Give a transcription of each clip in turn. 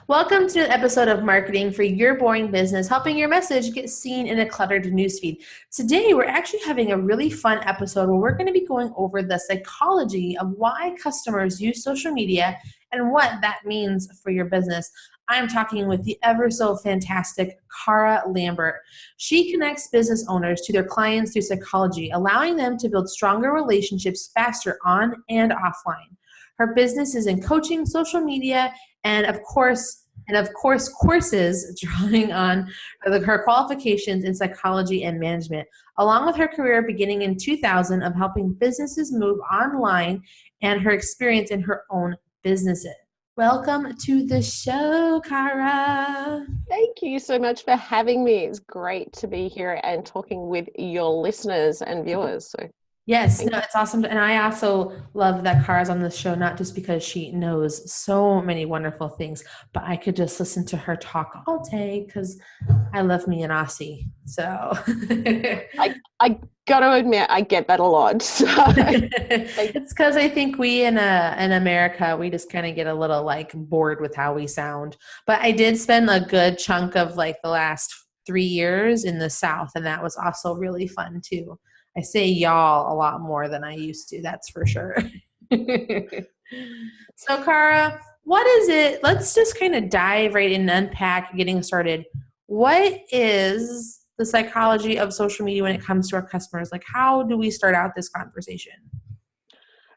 Welcome to an episode of Marketing for Your Boring Business, helping your message get seen in a cluttered newsfeed. Today, we're actually having a really fun episode where we're going to be going over the psychology of why customers use social media and what that means for your business. I'm talking with the ever so fantastic Cara Lambert. She connects business owners to their clients through psychology, allowing them to build stronger relationships faster on and offline. Her business is in coaching, social media, and of course, courses drawing on her qualifications in psychology and management, along with her career beginning in 2000 of helping businesses move online and her experience in her own businesses. Welcome to the show, Cara. Thank you so much for having me. It's great to be here and talking with your listeners and viewers. Yes, no, it's awesome. And I also love that Cara's on this show, not just because she knows so many wonderful things, but I could just listen to her talk all day because I love me an Aussie. So I got to admit, I get that a lot. So. It's because I think we in America, we just kind of get a little bored with how we sound. But I did spend a good chunk of the last 3 years in the South, and that was also really fun too. I say y'all a lot more than I used to, that's for sure. So, Cara, what is it? Let's just kind of dive right in and unpack getting started. What is the psychology of social media when it comes to our customers? How do we start out this conversation?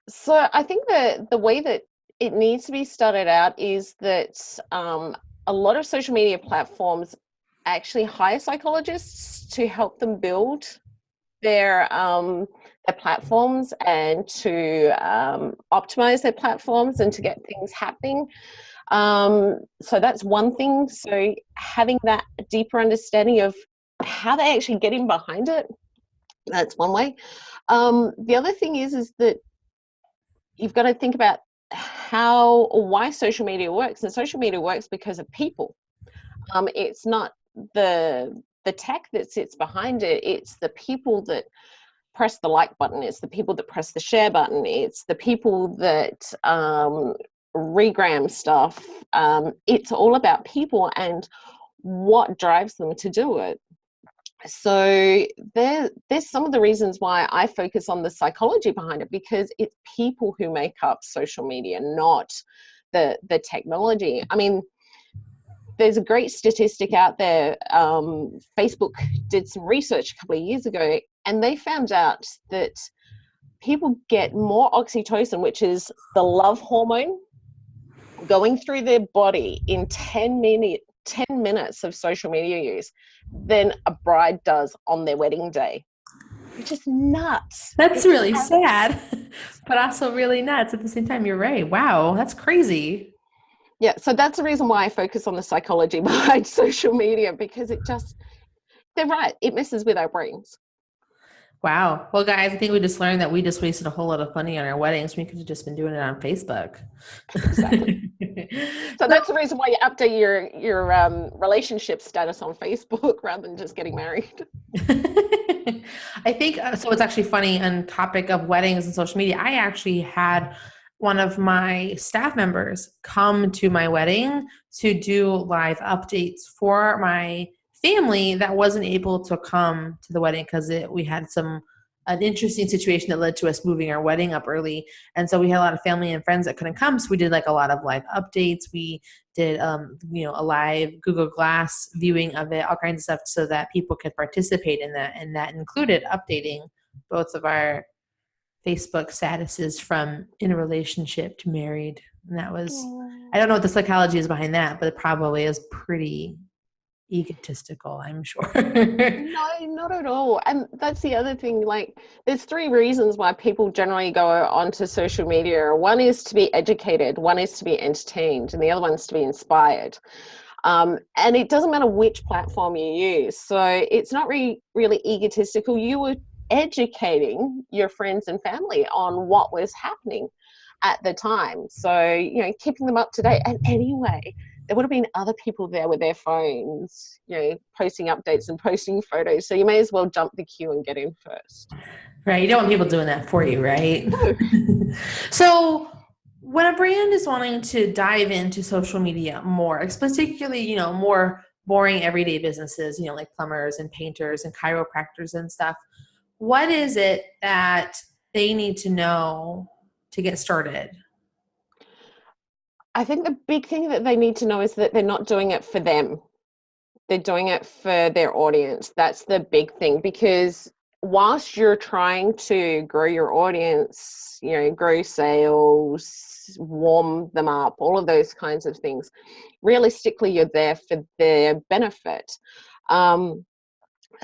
So I think that the way that it needs to be started out is that a lot of social media platforms actually hire psychologists to help them build their platforms and to optimize their platforms and to get things happening. So that's one thing. So having that deeper understanding of how they actually get in behind it, that's one way. The other thing is that you've got to think about how or why social media works. And social media works because of people. It's not the tech that sits behind it. It's the people that press the like button. It's the people that press the share button. It's the people that regram stuff. It's all about people and what drives them to do it. So there's some of the reasons why I focus on the psychology behind it, because it's people who make up social media, not the technology. I mean, there's a great statistic out there. Facebook did some research a couple of years ago, and they found out that people get more oxytocin, which is the love hormone, going through their body in 10 minutes of social media use than a bride does on their wedding day, which is nuts. That's really sad, but also really nuts at the same time. You're right. Wow, that's crazy. Yeah, so that's the reason why I focus on the psychology behind social media, because they're right, it messes with our brains. Wow. Well, guys, I think we just learned that we just wasted a whole lot of money on our weddings. We could have just been doing it on Facebook. Exactly. So that's the reason why you update your relationship status on Facebook rather than just getting married. I think, so it's actually funny on topic of weddings and social media. I actually had one of my staff members come to my wedding to do live updates for my family that wasn't able to come to the wedding because we had an interesting situation that led to us moving our wedding up early. And so we had a lot of family and friends that couldn't come. So we did a lot of live updates. We did, a live Google Glass viewing of it, all kinds of stuff so that people could participate in that. And that included updating both of our Facebook statuses from in a relationship to married. And that was, I don't know what the psychology is behind that, but it probably is pretty egotistical, I'm sure. No, not at all. And that's the other thing, there's 3 reasons why people generally go onto social media. One is to be educated, one is to be entertained, and the other one's to be inspired. And it doesn't matter which platform you use. So it's not really egotistical. You were educating your friends and family on what was happening at the time. So, keeping them up to date. And anyway, there would have been other people there with their phones, posting updates and posting photos. So you may as well jump the queue and get in first. Right. You don't want people doing that for you, right? So when a brand is wanting to dive into social media more, particularly, more boring everyday businesses, like plumbers and painters and chiropractors and stuff, what is it that they need to know to get started? I think the big thing that they need to know is that they're not doing it for them. They're doing it for their audience. That's the big thing, because whilst you're trying to grow your audience, grow sales, warm them up, all of those kinds of things, realistically, you're there for their benefit.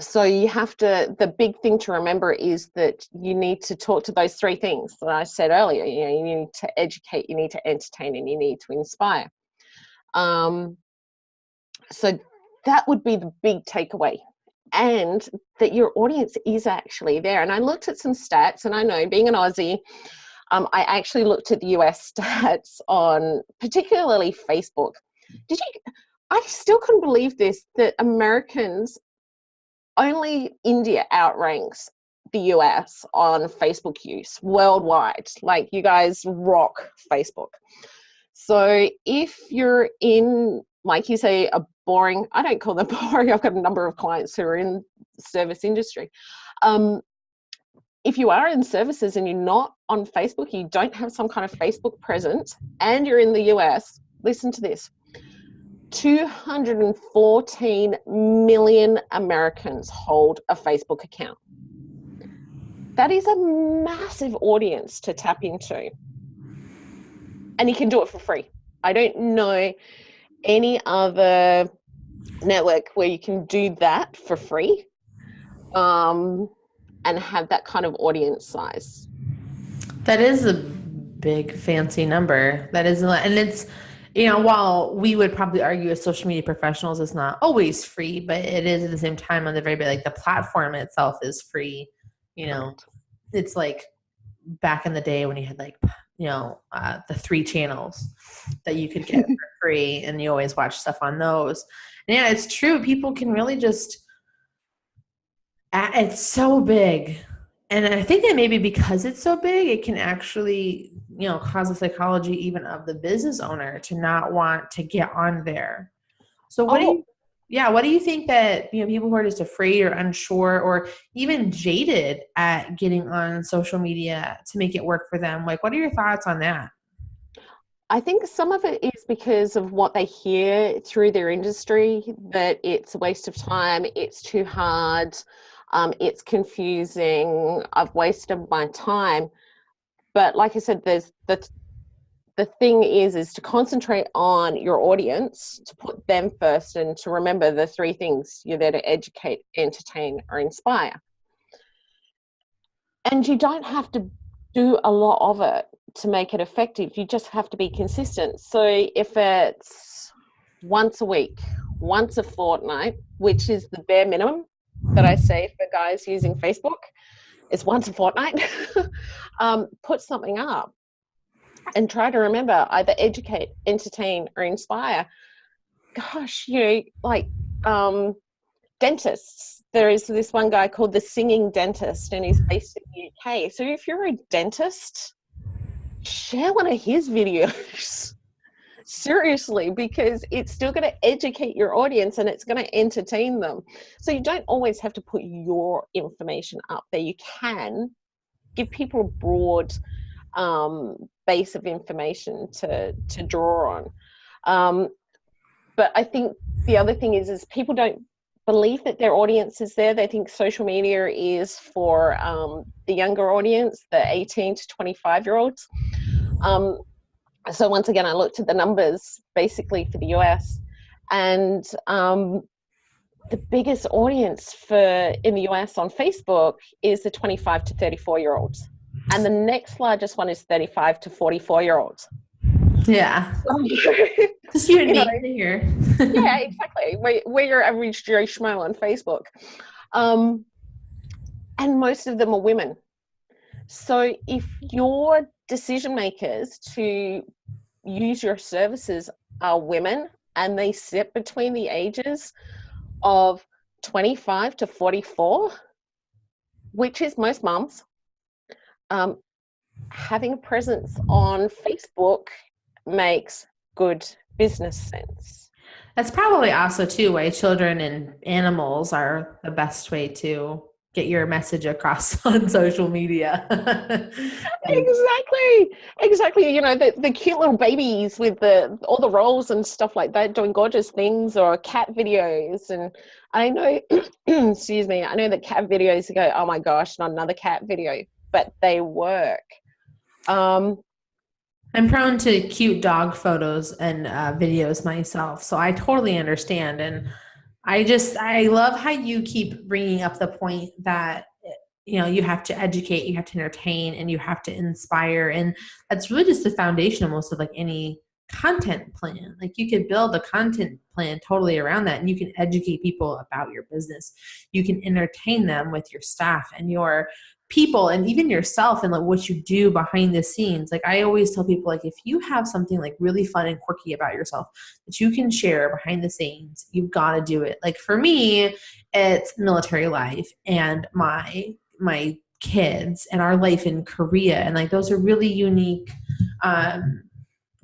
So you have to, the big thing to remember is that you need to talk to those three things that I said earlier. You need to educate, you need to entertain, and you need to inspire. So that would be the big takeaway, and that your audience is actually there. And I looked at some stats, and I know, being an Aussie, I actually looked at the US stats on particularly Facebook. I still couldn't believe this, that Americans, only India outranks the US on Facebook use worldwide. Like, you guys rock Facebook. So if you're in, like you say, a boring, I don't call them boring, I've got a number of clients who are in service industry. If you are in services and you're not on Facebook, you don't have some kind of Facebook presence, and you're in the US, listen to this. 214 million Americans hold a Facebook account. That is a massive audience to tap into. And you can do it for free. I don't know any other network where you can do that for free, and have that kind of audience size. That is a big fancy number. That is a lot. And it's, while we would probably argue as social media professionals, it's not always free, but it is at the same time on the very bit, like the platform itself is free. It's like back in the day when you had the 3 channels that you could get for free, and you always watch stuff on those. And yeah, it's true. People can really just, it's so big. And I think that maybe because it's so big, it can actually, cause the psychology even of the business owner to not want to get on there. So what do you think that, people who are just afraid or unsure or even jaded at getting on social media to make it work for them? Like, what are your thoughts on that? I think some of it is because of what they hear through their industry, that it's a waste of time, it's too hard, it's confusing, I've wasted my time. But like I said, there's the thing is to concentrate on your audience, to put them first, and to remember the 3 things. You're there to educate, entertain, or inspire. And you don't have to do a lot of it to make it effective. You just have to be consistent. So if it's once a week, once a fortnight, which is the bare minimum that I say for guys using Facebook, is once a fortnight, put something up and try to remember, either educate, entertain, or inspire. Gosh, like dentists. There is this one guy called the Singing Dentist, and he's based in the UK. So if you're a dentist, share one of his videos. Seriously, because it's still going to educate your audience and it's going to entertain them. So you don't always have to put your information up there. You can give people a broad base of information to draw on. But I think the other thing is people don't believe that their audience is there. They think social media is for the younger audience, the 18 to 25-year-olds. So once again, I looked at the numbers basically for the US, and the biggest audience in the US on Facebook is the 25 to 34-year-olds. And the next largest one is 35 to 44-year-olds. Yeah. Just you and me here. Yeah, exactly. We're your average Joe Schmo on Facebook. And most of them are women. So if your decision makers to use your services are women, and they sit between the ages of 25 to 44, which is most mums, having a presence on Facebook makes good business sense. That's probably also too why children and animals are the best way to get your message across on social media. Like, Exactly. You know, the cute little babies with all the rolls and stuff like that doing gorgeous things, or cat videos. And I know, excuse me, I know that cat videos go, oh my gosh, not another cat video, but they work. I'm prone to cute dog photos and videos myself, so I totally understand. And I love how you keep bringing up the point that you have to educate, you have to entertain, and you have to inspire. And that's really just the foundation almost of like any content plan. Like you could build a content plan totally around that, and you can educate people about your business. You can entertain them with your staff and your people and even yourself, and like what you do behind the scenes. Like I always tell people, like if you have something like really fun and quirky about yourself that you can share behind the scenes, you've got to do it. Like for me, it's military life and my kids and our life in Korea. And like those are really unique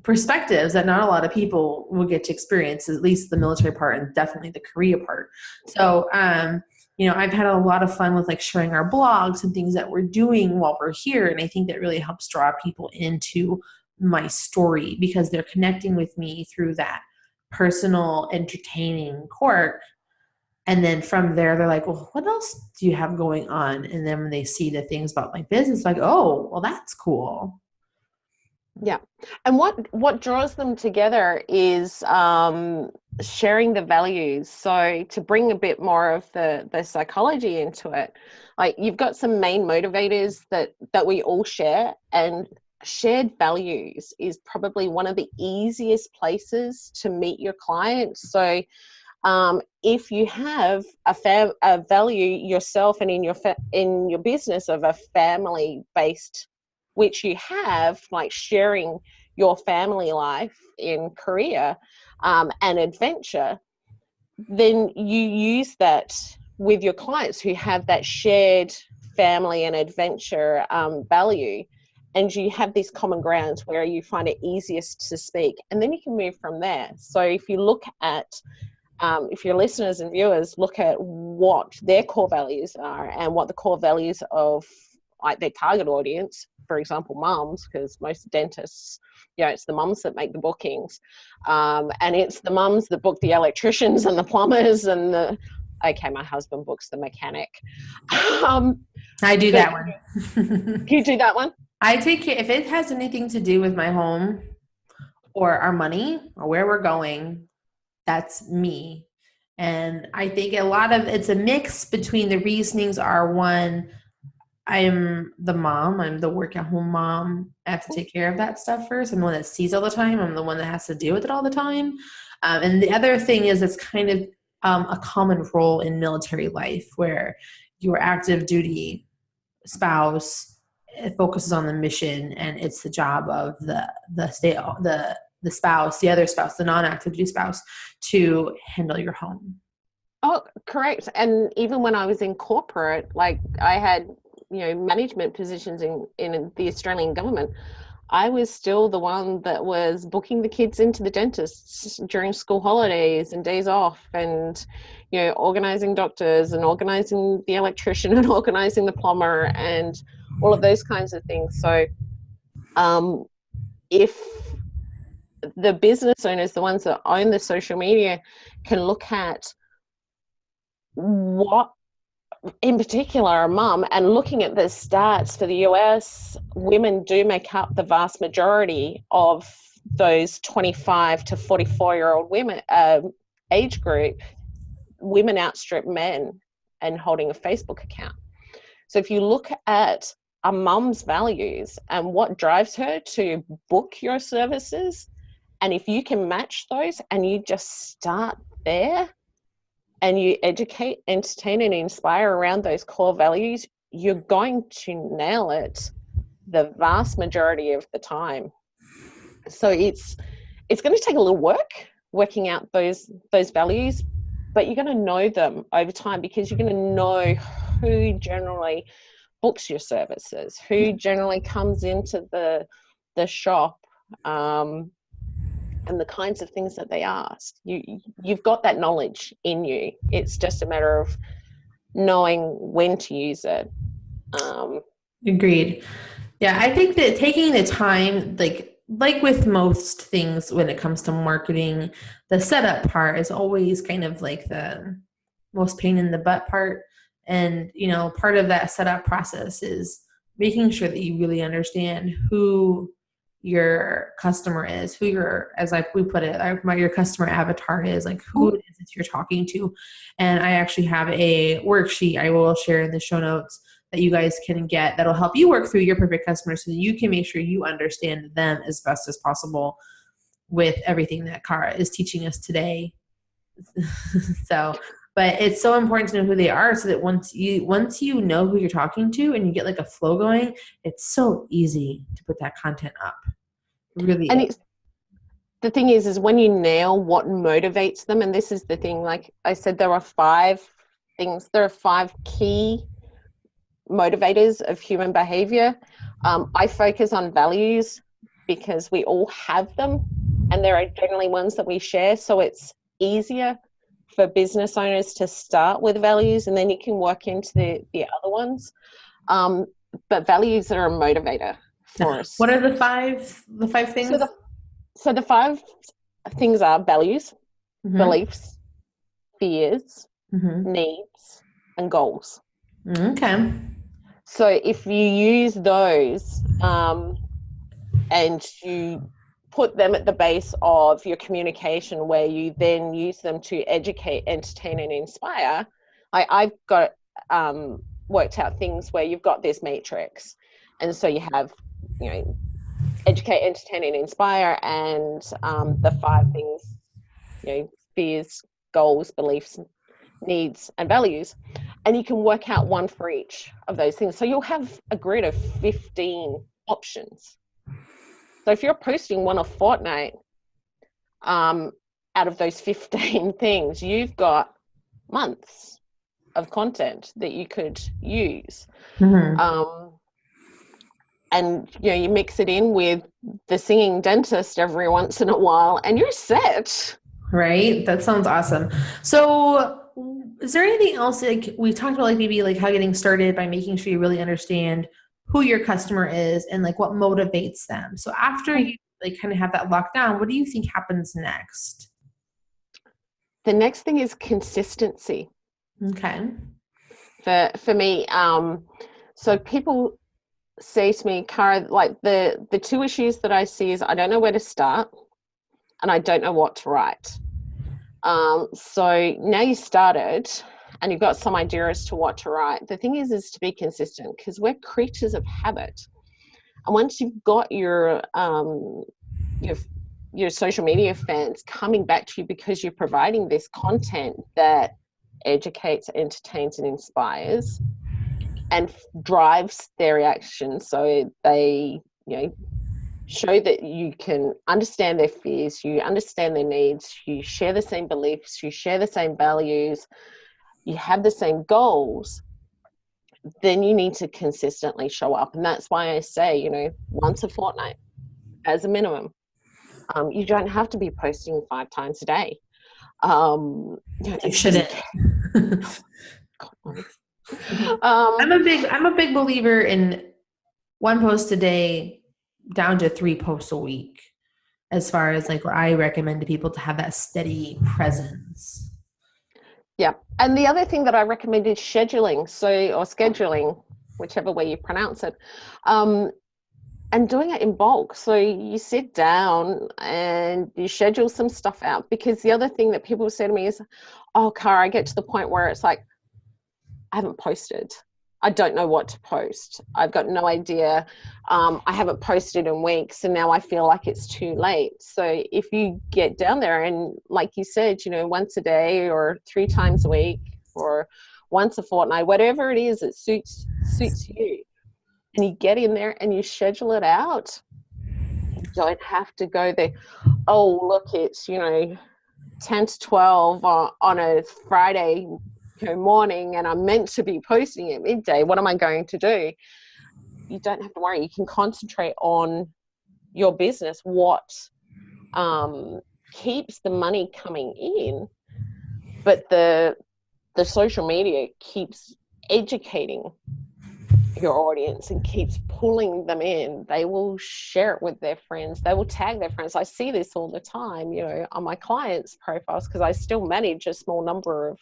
perspectives that not a lot of people will get to experience, at least the military part and definitely the Korea part. So, I've had a lot of fun with like sharing our blogs and things that we're doing while we're here. And I think that really helps draw people into my story because they're connecting with me through that personal, entertaining quirk. And then from there, they're like, well, what else do you have going on? And then when they see the things about my business, like, oh, well, that's cool. Yeah. And what draws them together is sharing the values. So to bring a bit more of the psychology into it, like you've got some main motivators that we all share, and shared values is probably one of the easiest places to meet your clients. So if you have a value yourself and in your business of a family based, which you have, like sharing your family life in Korea and adventure, then you use that with your clients who have that shared family and adventure value, and you have these common grounds where you find it easiest to speak, and then you can move from there. So if you look at if your listeners and viewers look at what their core values are and what the core values of like their target audience, for example, mums, because most dentists, it's the mums that make the bookings, and it's the mums that book the electricians and the plumbers and my husband books the mechanic. I do that one. You do that one? I take care if it has anything to do with my home or our money or where we're going. That's me. And I think a lot of it's a mix between the reasonings are one, I'm the mom, I'm the work at home mom. I have to take care of that stuff first. I'm the one that sees all the time. I'm the one that has to deal with it all the time. And the other thing is it's kind of a common role in military life where your active duty spouse focuses on the mission and it's the job of the spouse, the other spouse, the non-active duty spouse, to handle your home. Oh, correct. And even when I was in corporate, like I had, management positions in the Australian government, I was still the one that was booking the kids into the dentists during school holidays and days off, and, organizing doctors and organizing the electrician and organizing the plumber and all of those kinds of things. So if the business owners, the ones that own the social media, can look at what in particular a mum, and looking at the stats for the US, women do make up the vast majority of those 25 to 44-year-old women age group. Women outstrip men in holding a Facebook account. So if you look at a mum's values and what drives her to book your services, and if you can match those and you just start there and you educate, entertain, and inspire around those core values, you're going to nail it the vast majority of the time. So it's going to take a little work working out those values, but you're going to know them over time because you're going to know who generally books your services, who generally comes into the shop, and the kinds of things that they ask. You've got that knowledge in you. It's just a matter of knowing when to use it. Agreed. Yeah, I think that taking the time, like with most things when it comes to marketing, the setup part is always kind of like the most pain in the butt part. And, you know, part of that setup process is making sure that you really understand who your customer is, who your, as like we put it, your customer avatar is, like who it is that you're talking to. And I actually have a worksheet I will share in the show notes that you guys can get that'll help you work through your perfect customers so that you can make sure you understand them as best as possible with everything that Cara is teaching us today. So, but it's so important to know who they are so that once you know who you're talking to and you get like a flow going, it's so easy to put that content up. It really And is. the thing is when you nail what motivates them, and this is the thing, like I said, there are 5 key motivators of human behavior. I focus on values because we all have them, and there are generally ones that we share, so it's easier for business owners to start with values, and then you can work into the other ones. But values are a motivator for us. What are the five things? So the 5 things are values, Mm-hmm. beliefs, fears, Mm-hmm. needs, and goals. Okay. So if you use those, and you put them at the base of your communication, where you then use them to educate, entertain, and inspire. I've got worked out things where you've got this matrix, and so you have, you know, educate, entertain, and inspire, and the 5 things, you know, fears, goals, beliefs, needs, and values, and you can work out one for each of those things. So you'll have a grid of 15 options. So if you're posting one a fortnight, out of those 15 things, you've got months of content that you could use. Mm-hmm. And you know, you mix it in with the singing dentist every once in a while, and you're set. Right? That sounds awesome. So is there anything else, like we talked about, like maybe like how getting started by making sure you really understand who your customer is and like what motivates them. So after you like kind of have that locked down, what do you think happens next? The next thing is consistency. Okay. For me, so people say to me, Cara, like the 2 issues that I see is I don't know where to start and I don't know what to write. So now you started and you've got some idea as to what to write. The thing is to be consistent, because we're creatures of habit. And once you've got your social media fans coming back to you because you're providing this content that educates, entertains, and inspires, and drives their reaction, so they, you know, show that you can understand their fears, you understand their needs, you share the same beliefs, you share the same values, you have the same goals, then you need to consistently show up. And that's why I say, you know, once a fortnight as a minimum. You don't have to be posting 5 times a day. You shouldn't. I'm a big believer in 1 post a day down to 3 posts a week, as far as like what I recommend to people to have that steady presence. Yeah. And the other thing that I recommend is scheduling, or scheduling, whichever way you pronounce it, and doing it in bulk. So you sit down and you schedule some stuff out, because the other thing that people say to me is, oh, Cara, I get to the point where it's like, I haven't posted. I don't know what to post. I've got no idea. I haven't posted in weeks, and now I feel like it's too late. So if you get down there and, like you said, you know, once a day or 3 times a week or once a fortnight, whatever it is that suits you, and you get in there and you schedule it out, you don't have to go there. Oh, look, it's, you know, 10 to 12 on a Friday morning and I'm meant to be posting at midday, what am I going to do? You don't have to worry. You can concentrate on your business, what keeps the money coming in, but the social media keeps educating your audience and keeps pulling them in. They will share it with their friends. They will tag their friends. I see this all the time, on my clients' profiles, because I still manage a small number of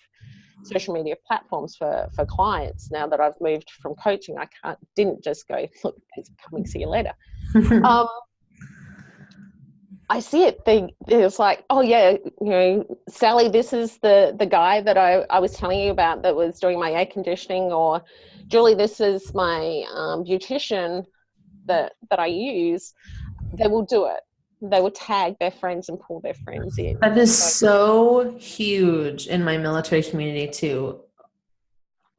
social media platforms for clients now that I've moved from coaching. Didn't just go, look, it's coming, see you later. I see it. It's like, oh yeah, Sally, this is the guy that I was telling you about that was doing my air conditioning, or Julie, this is my beautician that I use. They will do it. They will tag their friends and pull their friends in. That is so huge in my military community too.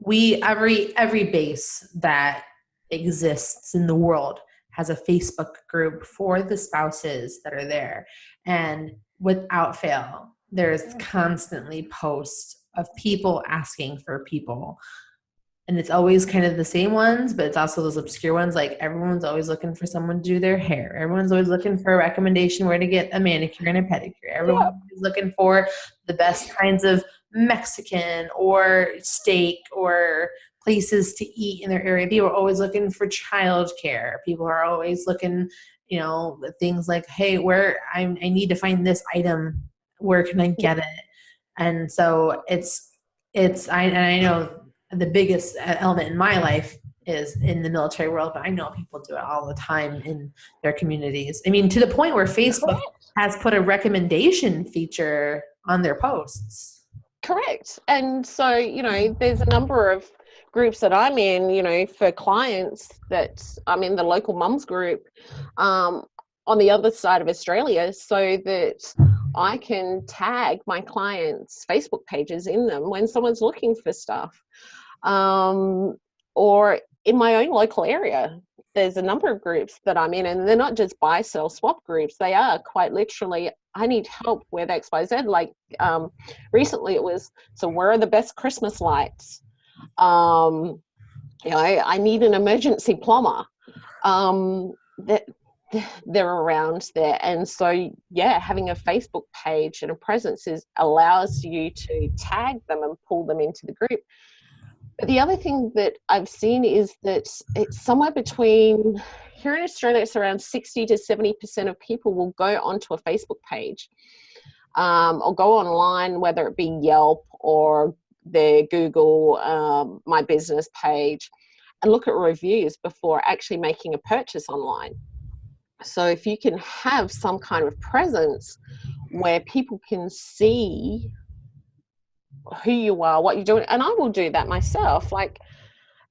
Every base that exists in the world has a Facebook group for the spouses that are there. And without fail, there's constantly posts of people asking for people. And it's always kind of the same ones, but it's also those obscure ones. Like everyone's always looking for someone to do their hair. Everyone's always looking for a recommendation where to get a manicure and a pedicure. Everyone's looking for the best kinds of Mexican or steak or places to eat in their area. People are always looking for childcare. People are always looking, things like, hey, where I need to find this item. Where can I get it? And so I know the biggest element in my life is in the military world, but I know people do it all the time in their communities. I mean, to the point where Facebook has put a recommendation feature on their posts. Correct. And so, there's a number of groups that I'm in, for clients that I'm in the local mums group on the other side of Australia, so that I can tag my clients' Facebook pages in them when someone's looking for stuff. Or in my own local area, there's a number of groups that I'm in, and they're not just buy, sell, swap groups. They are quite literally, I need help with XYZ. Like recently it was, so where are the best Christmas lights? I need an emergency plumber. They're around there. And so, having a Facebook page and a presence allows you to tag them and pull them into the group. But the other thing that I've seen is that it's somewhere between, here in Australia, it's around 60 to 70% of people will go onto a Facebook page or go online, whether it be Yelp or their Google My Business page, and look at reviews before actually making a purchase online. So if you can have some kind of presence where people can see who you are, what you're doing, and I will do that myself. Like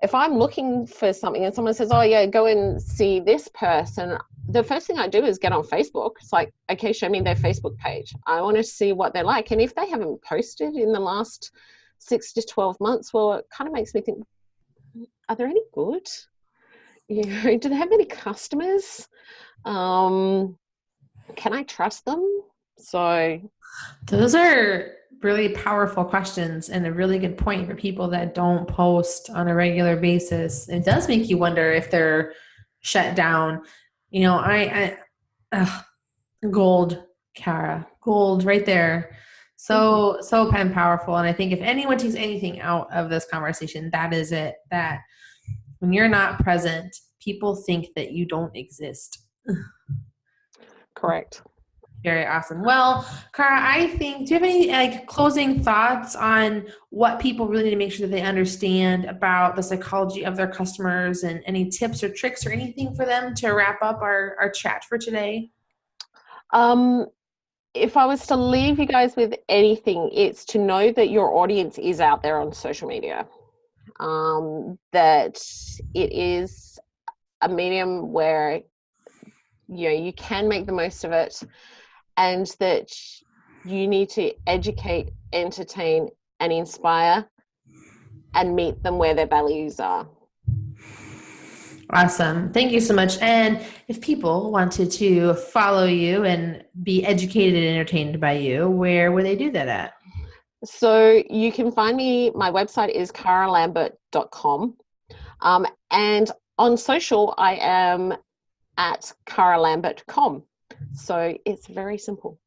if I'm looking for something and someone says, oh yeah, go and see this person, the first thing I do is get on Facebook. It's like, okay, show me their Facebook page. I want to see what they're like. And if they haven't posted in the last 6 to 12 months, well, it kind of makes me think, are there any good? Do they have any customers? Can I trust them? So those are really powerful questions and a really good point for people that don't post on a regular basis. It does make you wonder if they're shut down. Gold, Kara, gold right there. So powerful. And I think if anyone takes anything out of this conversation, that is it, that when you're not present, people think that you don't exist. Correct. Very awesome. Well, Kara, I think, do you have any closing thoughts on what people really need to make sure that they understand about the psychology of their customers, and any tips or tricks or anything for them to wrap up our chat for today? If I was to leave you guys with anything, it's to know that your audience is out there on social media, that it is a medium where you can make the most of it, and that you need to educate, entertain, and inspire, and meet them where their values are. Awesome. Thank you so much. And if people wanted to follow you and be educated and entertained by you, where would they do that at? So you can find me, my website is caralambert.com. And on social, I am at caralambert.com. So it's very simple.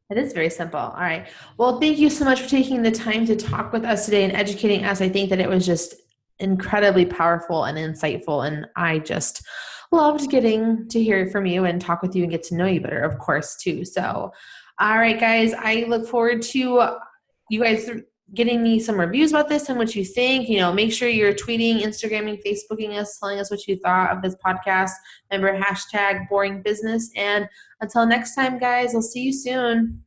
It is very simple. All right. Well, thank you so much for taking the time to talk with us today and educating us. I think that it was just incredibly powerful and insightful. And I just loved getting to hear from you and talk with you and get to know you better, of course, too. So, all right, guys, I look forward to you guys getting me some reviews about this and what you think. Make sure you're tweeting, Instagramming, Facebooking us, telling us what you thought of this podcast. Remember, #boring business. And until next time, guys, I'll see you soon.